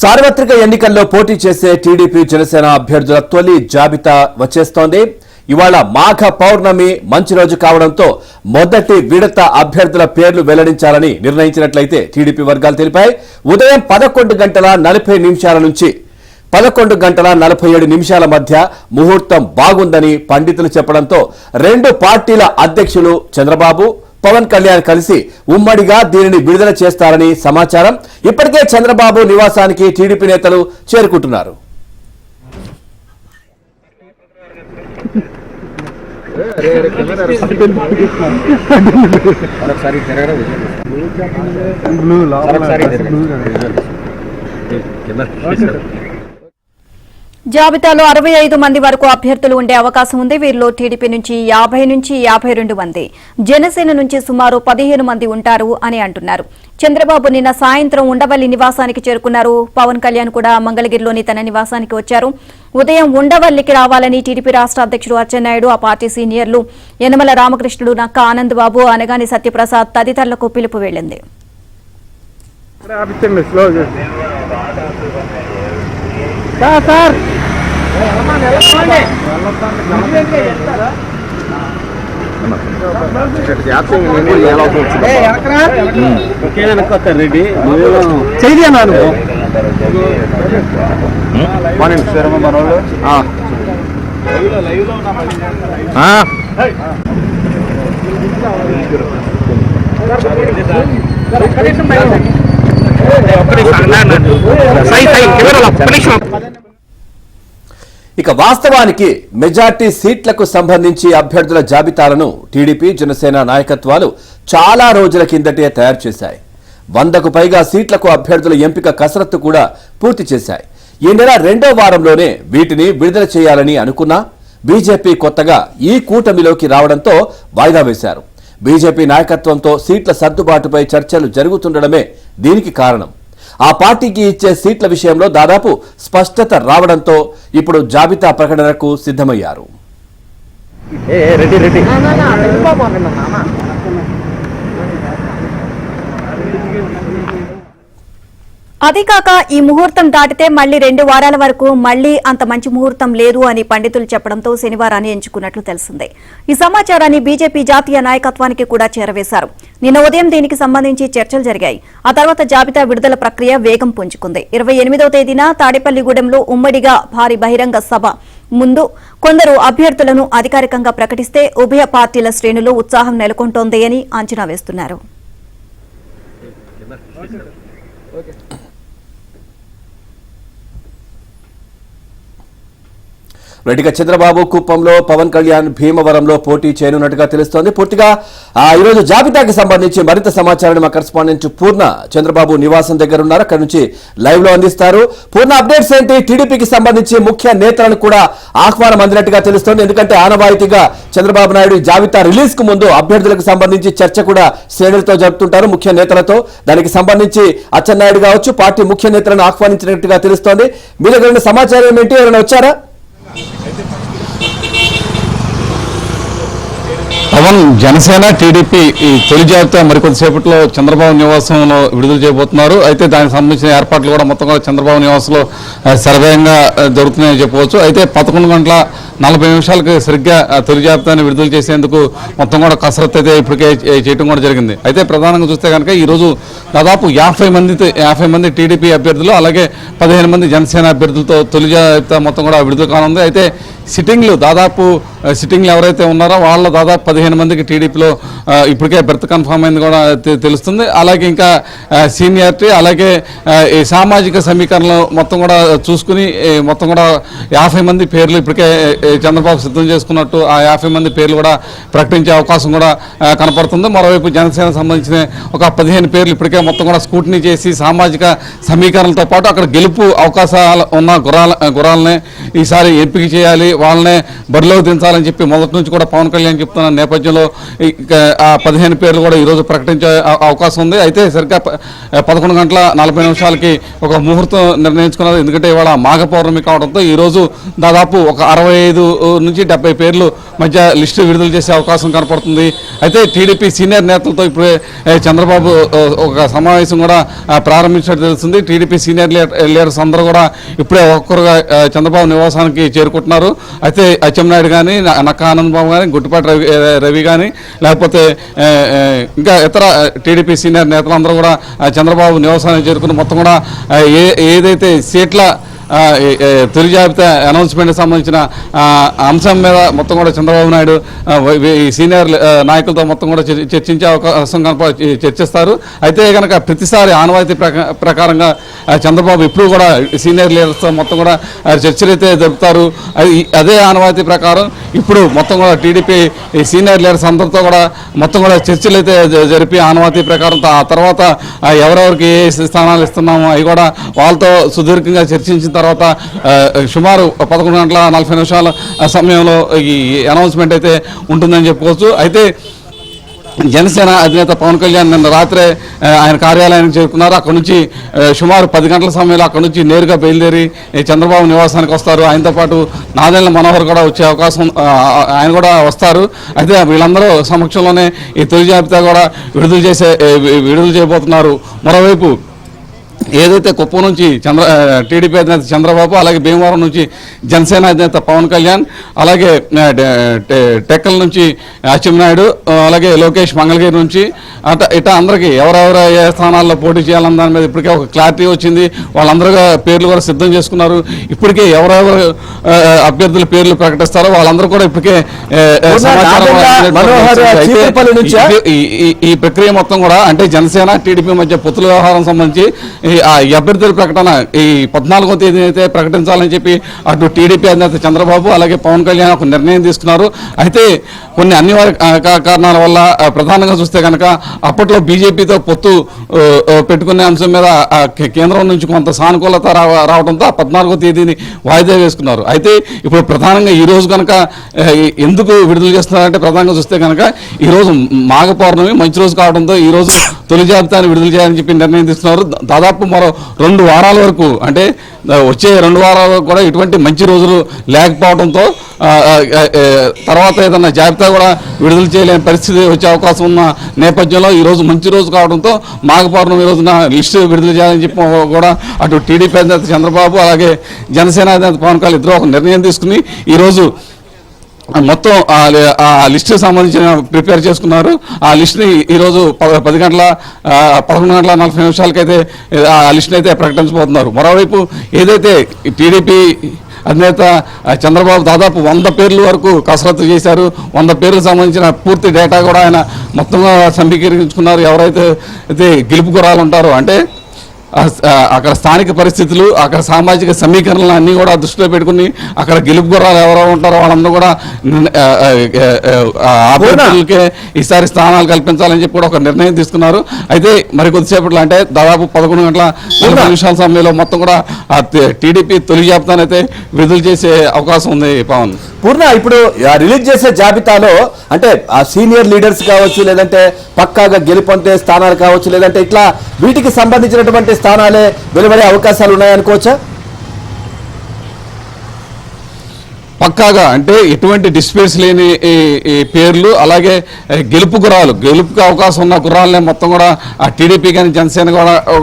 సార్వత్రిక ఎన్నికల్లో పోటీ చేసే టీడీపీ జనసేన అభ్యర్థుల తొలి జాబితా వచ్చేస్తోంది. ఇవాళ మాఘ పౌర్ణమి మంచి రోజు కావడంతో మొదటి విడత అభ్యర్థుల పేర్లు వెల్లడించాలని నిర్ణయించినట్లయితే టీడీపీ వర్గాలు తెలిపాయి. ఉదయం 11:40 నుంచి 11:47 మధ్య ముహూర్తం బాగుందని పండితులు చెప్పడంతో రెండు పార్టీల అధ్యక్షులు చంద్రబాబు, పవన్ కళ్యాణ్ కలిసి ఉమ్మడిగా దీనిని విడుదల చేస్తారని సమాచారం. ఇప్పటికే చంద్రబాబు నివాసానికి టీడీపీ నేతలు చేరుకుంటున్నారు. జాబితాలో 65 మంది వరకు అభ్యర్థులు ఉండే అవకాశం ఉంది. వీరిలో టీడీపీ నుంచి 50 నుంచి 52 మంది, జనసేన నుంచి సుమారు 15 మంది ఉంటారు అని అంటున్నారు. చంద్రబాబు నిన్న సాయంత్రం ఉండవల్లి నివాసానికి చేరుకున్నారు. పవన్ కళ్యాణ్ కూడా మంగళగిరిలోని తన నివాసానికి వచ్చారు. ఉదయం ఉండవల్లికి రావాలని టీడీపీ రాష్ట్ర అధ్యక్షుడు అచ్చెన్నాయుడు, ఆ పార్టీ సీనియర్లు యనమల రామకృష్ణుడు, నక్క ఆనంద్ బాబు, అనగాని సత్యప్రసాద్ తదితరులకు పిలుపు వెళ్లింది. రెడ్డి ఇక వాస్తవానికి మెజార్టీ సీట్లకు సంబంధించి అభ్యర్థుల జాబితాలను టీడీపీ, జనసేన నాయకత్వాలు చాలా రోజుల కిందటే తయారు చేశాయి. 100కు పైగా సీట్లకు అభ్యర్థుల ఎంపిక కసరత్తు కూడా పూర్తి చేశాయి. ఈ నెల 2వ వారంలోనే వీటిని విడుదల చేయాలని అనుకున్నా బీజేపీ కొత్తగా ఈ కూటమిలోకి రావడంతో వాయిదా వేశారు. బీజేపీ నాయకత్వంతో సీట్ల సర్దుబాటుపై చర్చలు జరుగుతుండడమే దీనికి కారణం. ఆ పార్టీకి ఇచ్చే సీట్ల విషయంలో దాదాపు స్పష్టత రావడంతో ఇప్పుడు జాబితా ప్రకటనకు సిద్ధమయ్యారు. అదికాక ఈ ముహూర్తం దాటితే మళ్లీ 2 వారాల వరకు మళ్లీ అంత మంచి ముహూర్తం లేదు అని పండితులు చెప్పడంతో శనివారాన్ని ఎంచుకున్నట్లు తెలిసింది. ఈ సమాచారాన్ని బీజేపీ జాతీయ నాయకత్వానికి కూడా చేరవేశారు. నిన్న ఉదయం దీనికి సంబంధించి చర్చలు జరిగాయి. ఆ తర్వాత జాబితా విడుదల ప్రక్రియ వేగం పుంజుకుంది. 28వ తేదీన తాడేపల్లిగూడెంలో ఉమ్మడిగా భారీ బహిరంగ సభ ముందు కొందరు అభ్యర్థులను అధికారికంగా ప్రకటిస్తే ఉభయ పార్టీల శ్రేణులు ఉత్సాహం నెలకొంటోంది అని అంచనా వేస్తున్నారు. రెడ్డిగా చంద్రబాబు కుప్పంలో, పవన్ కళ్యాణ్ భీమవరంలో పోటీ చేయనున్నట్టుగా తెలుస్తోంది. పూర్తిగా ఈరోజు జాబితాకి సంబంధించి మరింత సమాచారాన్ని మా కరెస్పాండెంట్ పూర్ణ చంద్రబాబు నివాసం దగ్గర ఉన్నారు. అక్కడి నుంచి లైవ్ లో అందిస్తారు. పూర్ణ, అప్డేట్స్ ఏంటి? టీడీపీకి సంబంధించి ముఖ్య నేతలను కూడా ఆహ్వానం అందినట్టుగా తెలుస్తోంది. ఎందుకంటే ఆనవాయితీగా చంద్రబాబు నాయుడు జాబితా రిలీజ్ కు ముందు అభ్యర్థులకు సంబంధించి చర్చ కూడా శ్రేణులతో జరుపుతుంటారు, ముఖ్య నేతలతో. దానికి సంబంధించి అచ్చెన్నాయుడు కావచ్చు, పార్టీ ముఖ్య నేతలను ఆహ్వానించినట్టుగా తెలుస్తోంది. మీ దగ్గర ఉన్న సమాచారం ఏంటి? ఎవరైనా వచ్చారా? పవన్, జనసేన, టీడీపీ ఈ తొలి జాబితా మరికొద్దిసేపట్లో చంద్రబాబు నివాసంలో విడుదల చేయబోతున్నారు. అయితే దానికి సంబంధించిన ఏర్పాట్లు కూడా మొత్తం కూడా చంద్రబాబు నివాసంలో సర్వేయంగా జరుగుతున్నాయని చెప్పవచ్చు. అయితే 11:40 సరిగ్గా తొలి జాబితాని విడుదల చేసేందుకు మొత్తం కూడా కసరత్తు అయితే ఇప్పటికే చేయడం కూడా జరిగింది. అయితే ప్రధానంగా చూస్తే కనుక ఈరోజు దాదాపు 50 మంది టీడీపీ అభ్యర్థులు, అలాగే 15 మంది జనసేన అభ్యర్థులతో తొలి జాబితా మొత్తం కూడా విడుదల కానుంది. అయితే సిట్టింగ్లు ఎవరైతే ఉన్నారో వాళ్ళ దాదాపు 15 మందికి టీడీపీలో ఇప్పటికే బెర్త్ కన్ఫర్మ్ అయింది కూడా తెలుస్తుంది. అలాగే ఇంకా సీనియారిటీ, అలాగే ఈ సామాజిక సమీకరణలు మొత్తం కూడా చూసుకుని మొత్తం కూడా 50 మంది పేర్లు ఇప్పటికే చంద్రబాబు సిద్ధం చేసుకున్నట్టు ఆ 50 మంది పేర్లు కూడా ప్రకటించే అవకాశం కూడా కనపడుతుంది. మరోవైపు జనసేన సంబంధించిన ఒక 15 పేర్లు ఇప్పటికే మొత్తం కూడా స్కూటినీ చేసి సామాజిక సమీకరణలతో పాటు అక్కడ గెలుపు అవకాశాలు ఉన్న గుర్రాలనే ఈసారి ఎంపిక చేయాలి, వాళ్ళనే బరిలోకి దించాలని చెప్పి మొదటి నుంచి కూడా పవన్ కళ్యాణ్ చెప్తున్న నేపథ్యంలో ఆ 15 పేర్లు కూడా ఈరోజు ప్రకటించే అవకాశం ఉంది. అయితే సరిగ్గా 11:40 ఒక ముహూర్తం నిర్ణయించుకున్నారు. ఎందుకంటే ఇవాళ మాఘ పౌర్ణమి కావడంతో ఈరోజు దాదాపు ఒక 65 65 నుంచి 70 పేర్లు మధ్య లిస్టు విడుదల చేసే అవకాశం కనపడుతుంది. అయితే టీడీపీ సీనియర్ నేతలతో ఇప్పుడే చంద్రబాబు ఒక సమావేశం కూడా ప్రారంభించినట్టు తెలుస్తుంది. టీడీపీ సీనియర్ లీడర్స్ అందరూ కూడా ఇప్పుడే ఒక్కొక్కరుగా చంద్రబాబు నివాసానికి చేరుకుంటున్నారు. అయితే అచ్చెన్నాయుడు కానీ, నక్కా ఆనందబాబు కానీ, గుట్టిపాటి రవి కానీ, లేకపోతే ఇంకా ఇతర టీడీపీ సీనియర్ నేతలందరూ కూడా చంద్రబాబు నివాసానికి చేరుకుని మొత్తం కూడా ఏదైతే సీట్ల తొలి జాబితా అనౌన్స్మెంట్కి సంబంధించిన అంశం మీద మొత్తం కూడా చంద్రబాబు నాయుడు సీనియర్ నాయకులతో మొత్తం కూడా చర్చించే అవకాశం చర్చిస్తారు. అయితే కనుక ప్రతిసారి ఆనవాయితీ ప్రకారంగా చంద్రబాబు ఇప్పుడు కూడా సీనియర్ లీడర్స్తో మొత్తం కూడా చర్చలు అయితే జరుపుతారు. అదే ఆనవాయితీ ప్రకారం ఇప్పుడు మొత్తం కూడా టీడీపీ సీనియర్ లీడర్స్ అందరితో కూడా మొత్తం కూడా చర్చలు అయితే జరిపి ఆనవాయితీ ప్రకారం ఆ తర్వాత ఎవరెవరికి ఏ స్థానాలు ఇస్తున్నామో అవి కూడా వాళ్ళతో సుదీర్ఘంగా చర్చించిన తర్వాత సుమారు 11:40 సమయంలో ఈ అనౌన్స్మెంట్ అయితే ఉంటుందని చెప్పుకోవచ్చు. అయితే జనసేన అధినేత పవన్ కళ్యాణ్ నిన్న రాత్రే ఆయన కార్యాలయానికి చేరుకున్నారు. అక్కడ నుంచి సుమారు 10 గంటల సమయంలో అక్కడ నుంచి నేరుగా బయలుదేరి చంద్రబాబు నివాసానికి వస్తారు. ఆయనతో పాటు నాదెళ్ల మనోహర్ కూడా వచ్చే అవకాశం, ఆయన కూడా వస్తారు. అయితే వీళ్ళందరూ సమక్షంలోనే ఈ తొలి జాబితా కూడా విడుదల చేయబోతున్నారు. మరోవైపు ఏదైతే కుప్పం నుంచి టీడీపీ అధినేత చంద్రబాబు, అలాగే భీమవరం నుంచి జనసేన అధినేత పవన్ కళ్యాణ్, అలాగే టెక్కల నుంచి అచ్చెన్నాయుడు, అలాగే లోకేష్ మంగళగిరి నుంచి ఇట్లా అందరికీ ఎవరెవరు ఏ స్థానాల్లో పోటీ చేయాలన్న దాని మీద ఇప్పటికే ఒక క్లారిటీ వచ్చింది. వాళ్ళందరూ పేర్లు కూడా సిద్ధం చేసుకున్నారు. ఇప్పటికే ఎవరెవరు అభ్యర్థుల పేర్లు ప్రకటిస్తారో వాళ్ళందరూ కూడా ఇప్పటికే ఈ ప్రక్రియ మొత్తం కూడా అంటే జనసేన టీడీపీ మధ్య పొత్తుల వ్యవహారం సంబంధించి ఈ అభ్యర్థుల ప్రకటన ఈ 14వ తేదీ అయితే ప్రకటించాలని చెప్పి అటు టీడీపీ అధినేత చంద్రబాబు అలాగే పవన్ కళ్యాణ్ ఒక నిర్ణయం తీసుకున్నారు. అయితే కొన్ని అనివార్య కారణాల వల్ల ప్రధానంగా చూస్తే కనుక అప్పట్లో బీజేపీతో పొత్తు పెట్టుకునే అంశం మీద కేంద్రం నుంచి కొంత సానుకూలత రావడంతో 14వ తేదీని వాయిదా వేసుకున్నారు. అయితే ఇప్పుడు ప్రధానంగా ఈ రోజు కనుక ఎందుకు విడుదల చేస్తున్నారంటే ప్రధానంగా చూస్తే కనుక ఈరోజు మాఘ పౌర్ణమి మంచి రోజు కావడంతో ఈరోజు తొలి జాబితాను విడుదల చేయాలని చెప్పి నిర్ణయం తీసుకున్నారు. దాదాపు మరో 2 వారాల వరకు అంటే వచ్చే 2 వారాల వరకు కూడా ఇటువంటి మంచి రోజులు లేకపోవడంతో తర్వాత ఏదన్నా జాబితా కూడా విడుదల చేయలేని పరిస్థితి వచ్చే అవకాశం ఉన్న నేపథ్యంలో ఈరోజు మంచి రోజు కావడంతో మాఘ పౌర్ణమి రోజున లిస్టు విడుదల చేయాలని చెప్పి కూడా అటు టీడీపీ అధినేత చంద్రబాబు అలాగే జనసేన అధినేత పవన్ కళ్యాణ్ ఇద్దరు ఒక నిర్ణయం తీసుకుని ఈరోజు మొత్తం ఆ లిస్టుకి సంబంధించిన ప్రిపేర్ చేసుకున్నారు. ఆ లిస్ట్ని ఈరోజు 11:40 అయితే ఆ లిస్ట్ని అయితే ప్రకటించబోతున్నారు. మరోవైపు ఏదైతే టీడీపీ అధినేత చంద్రబాబు దాదాపు 100 పేర్ల వరకు కసరత్తు చేశారు. 100 పేర్లకు సంబంధించిన పూర్తి డేటా కూడా ఆయన మొత్తంగా సమీకరించుకున్నారు. ఎవరైతే గెలుపు గుర్రాలు ఉంటారో అంటే అక్కడ స్థానిక పరిస్థితులు, అక్కడ సామాజిక సమీకరణలు అన్నీ కూడా దృష్టిలో పెట్టుకుని అక్కడ గెలుపు గుర్రాలు ఎవరో ఉంటారో వాళ్ళందరూ కూడా అభ్యర్థులకే ఈసారి స్థానాలు కల్పించాలని చెప్పి కూడా ఒక నిర్ణయం తీసుకున్నారు. అయితే మరి కొద్దిసేపట్లో అంటే దాదాపు 11:40 సమయంలో మొత్తం కూడా టీడీపీ తొలి జాబితాను అయితే విడుదల చేసే అవకాశం ఉంది. పవన్ పూర్ణ ఇప్పుడు రిలీజ్ చేసే జాబితాలో అంటే ఆ సీనియర్ లీడర్స్ కావచ్చు, లేదంటే పక్కాగా గెలుపొందే స్థానాలు కావచ్చు, లేదంటే ఇట్లా వీటికి సంబంధించినటువంటి స్థానాలే వెలువడే అవకాశాలు ఉన్నాయనుకోవచ్చా? పక్కాగా అంటే ఎటువంటి డిస్ప్యూట్స్ లేని పేర్లు, అలాగే గెలుపుకి అవకాశం ఉన్న గుర్రాలనే మొత్తం కూడా ఆ టీడీపీ కానీ జనసేన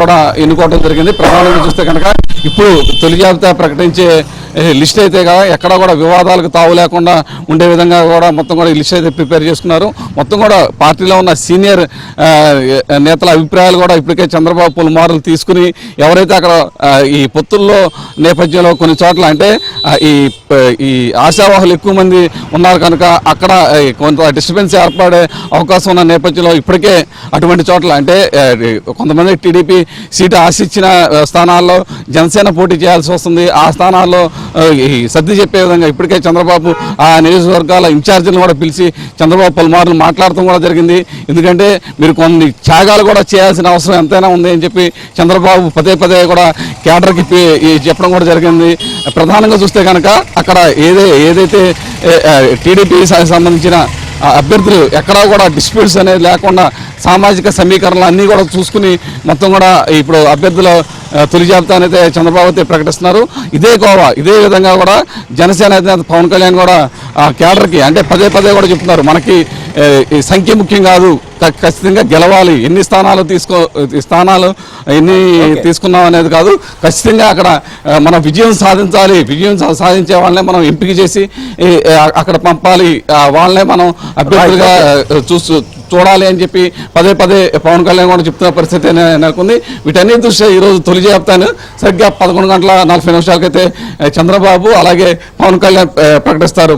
కూడా ఎన్నుకోవడం జరిగింది. ప్రధానంగా చూస్తే కనుక ఇప్పుడు తొలి జాబితా ప్రకటించే లిస్ట్ అయితే ఎక్కడ కూడా వివాదాలకు తావు లేకుండా ఉండే విధంగా కూడా మొత్తం కూడా ఈ లిస్ట్ అయితే ప్రిపేర్ చేసుకున్నారు. మొత్తం కూడా పార్టీలో ఉన్న సీనియర్ నేతల అభిప్రాయాలు కూడా ఇప్పటికే చంద్రబాబు పలుమార్లు తీసుకుని ఎవరైతే అక్కడ ఈ పొత్తుల్లో నేపథ్యంలో కొన్ని చోట్ల అంటే ఈ ఆశావాహులు ఎక్కువ మంది ఉన్నారు కనుక అక్కడ కొంత డిస్టర్బెన్స్ ఏర్పడే అవకాశం ఉన్న నేపథ్యంలో ఇప్పటికే అటువంటి చోట్ల అంటే కొంతమంది టీడీపీ సీటు ఆశించిన స్థానాల్లో జనసేన పోటీ చేయాల్సి వస్తుంది. ఆ స్థానాల్లో సర్ది చెప్పే విధంగా ఇప్పటికే చంద్రబాబు ఆ నియోజకవర్గాల ఇన్ఛార్జీలను కూడా పిలిచి చంద్రబాబు పలుమార్లు మాట్లాడటం కూడా జరిగింది. ఎందుకంటే మీరు కొన్ని త్యాగాలు కూడా చేయాల్సిన అవసరం ఎంతైనా ఉంది అని చెప్పి చంద్రబాబు పదే కూడా కేడర్కి చెప్పడం కూడా జరిగింది. ప్రధానంగా చూస్తే కనుక అక్కడ ఏదైతే టీడీపీ సంబంధించిన అభ్యర్థులు ఎక్కడా కూడా డిస్ప్యూట్స్ అనేది లేకుండా సామాజిక సమీకరణలు అన్నీ కూడా చూసుకుని మొత్తం కూడా ఇప్పుడు అభ్యర్థుల తొలి జాబితా అయితే చంద్రబాబు అయితే ప్రకటిస్తున్నారు. ఇదే విధంగా కూడా జనసేన అధినేత పవన్ కళ్యాణ్ కూడా ఆ కేడర్కి అంటే పదే కూడా చెప్తున్నారు, మనకి సంఖ్య ముఖ్యం కాదు, ఖచ్చితంగా గెలవాలి, ఎన్ని స్థానాలు ఎన్ని తీసుకున్నాం అనేది కాదు, ఖచ్చితంగా అక్కడ మనం విజయం సాధించాలి, విజయం సాధించే వాళ్ళనే మనం ఎంపిక చేసి అక్కడ పంపాలి, వాళ్ళనే మనం అభ్యర్థులుగా చూడాలి అని చెప్పి పదే పవన్ కళ్యాణ్ కూడా చెప్తున్న పరిస్థితి నెలకొంది. వీటన్ని దృష్ట్యా ఈరోజు తొలి జాబితాను సరిగ్గా 11:40 అయితే చంద్రబాబు అలాగే పవన్ కళ్యాణ్ ప్రకటిస్తారు.